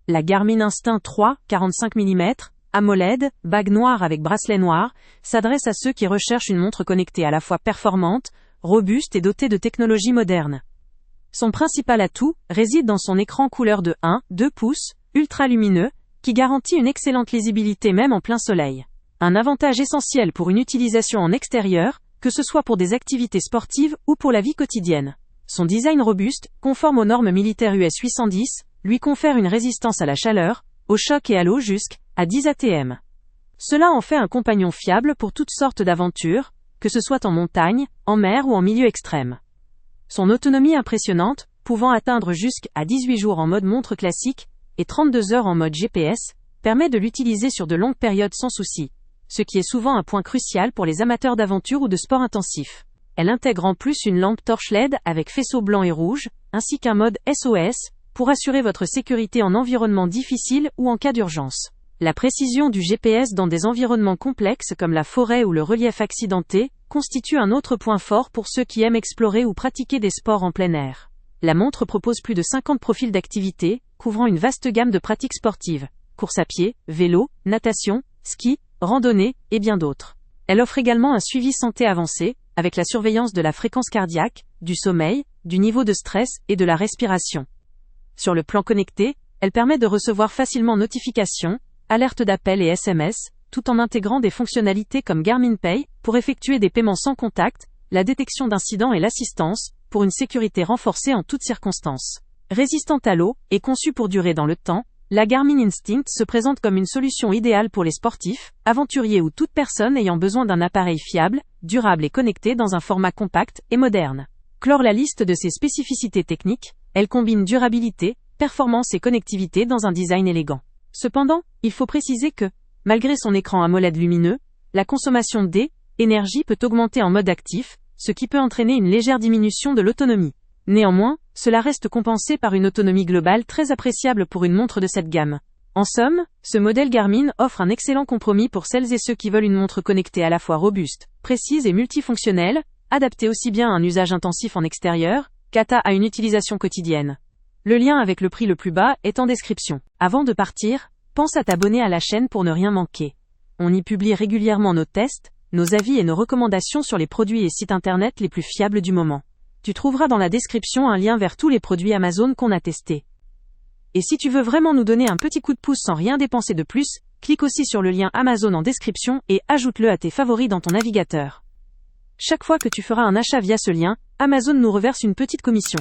La Garmin Instinct 3, 45 mm, AMOLED, bague noire avec bracelet noir, s'adresse à ceux qui recherchent une montre connectée à la fois performante, robuste et dotée de technologies modernes. Son principal atout réside dans son écran couleur de 1,2 pouces, ultra lumineux, qui garantit une excellente lisibilité même en plein soleil. Un avantage essentiel pour une utilisation en extérieur, que ce soit pour des activités sportives ou pour la vie quotidienne. Son design robuste, conforme aux normes militaires US 810, lui confère une résistance à la chaleur, au choc et à l'eau jusqu'à 10 atm. Cela en fait un compagnon fiable pour toutes sortes d'aventures, que ce soit en montagne, en mer ou en milieu extrême. Son autonomie impressionnante, pouvant atteindre jusqu'à 18 jours en mode montre classique et 32 heures en mode GPS, permet de l'utiliser sur de longues périodes sans souci, ce qui est souvent un point crucial pour les amateurs d'aventure ou de sport intensif. Elle intègre en plus une lampe torche LED avec faisceau blanc et rouge, ainsi qu'un mode SOS, pour assurer votre sécurité en environnement difficile ou en cas d'urgence. La précision du GPS dans des environnements complexes comme la forêt ou le relief accidenté constitue un autre point fort pour ceux qui aiment explorer ou pratiquer des sports en plein air. La montre propose plus de 50 profils d'activités, couvrant une vaste gamme de pratiques sportives, course à pied, vélo, natation, ski, randonnée, et bien d'autres. Elle offre également un suivi santé avancé, avec la surveillance de la fréquence cardiaque, du sommeil, du niveau de stress et de la respiration. Sur le plan connecté, elle permet de recevoir facilement notifications, alertes d'appels et SMS, tout en intégrant des fonctionnalités comme Garmin Pay, pour effectuer des paiements sans contact, la détection d'incidents et l'assistance, pour une sécurité renforcée en toutes circonstances. Résistante à l'eau, et conçue pour durer dans le temps, la Garmin Instinct se présente comme une solution idéale pour les sportifs, aventuriers ou toute personne ayant besoin d'un appareil fiable, durable et connecté dans un format compact et moderne. Clore la liste de ses spécificités techniques, elle combine durabilité, performance et connectivité dans un design élégant. Cependant, il faut préciser que, malgré son écran AMOLED lumineux, la consommation d'énergie peut augmenter en mode actif, ce qui peut entraîner une légère diminution de l'autonomie. Néanmoins, cela reste compensé par une autonomie globale très appréciable pour une montre de cette gamme. En somme, ce modèle Garmin offre un excellent compromis pour celles et ceux qui veulent une montre connectée à la fois robuste, précise et multifonctionnelle, adaptée aussi bien à un usage intensif en extérieur, qu'à une utilisation quotidienne. Le lien avec le prix le plus bas est en description. Avant de partir, pense à t'abonner à la chaîne pour ne rien manquer. On y publie régulièrement nos tests, nos avis et nos recommandations sur les produits et sites internet les plus fiables du moment. Tu trouveras dans la description un lien vers tous les produits Amazon qu'on a testés. Et si tu veux vraiment nous donner un petit coup de pouce sans rien dépenser de plus, clique aussi sur le lien Amazon en description et ajoute-le à tes favoris dans ton navigateur. Chaque fois que tu feras un achat via ce lien, Amazon nous reverse une petite commission.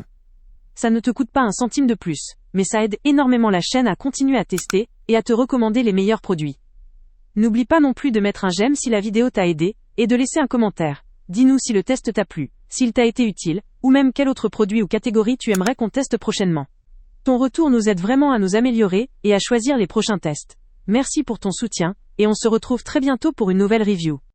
Ça ne te coûte pas un centime de plus, mais ça aide énormément la chaîne à continuer à tester et à te recommander les meilleurs produits. N'oublie pas non plus de mettre un j'aime si la vidéo t'a aidé, et de laisser un commentaire. Dis-nous si le test t'a plu, s'il t'a été utile, ou même quel autre produit ou catégorie tu aimerais qu'on teste prochainement. Ton retour nous aide vraiment à nous améliorer et à choisir les prochains tests. Merci pour ton soutien, et on se retrouve très bientôt pour une nouvelle review.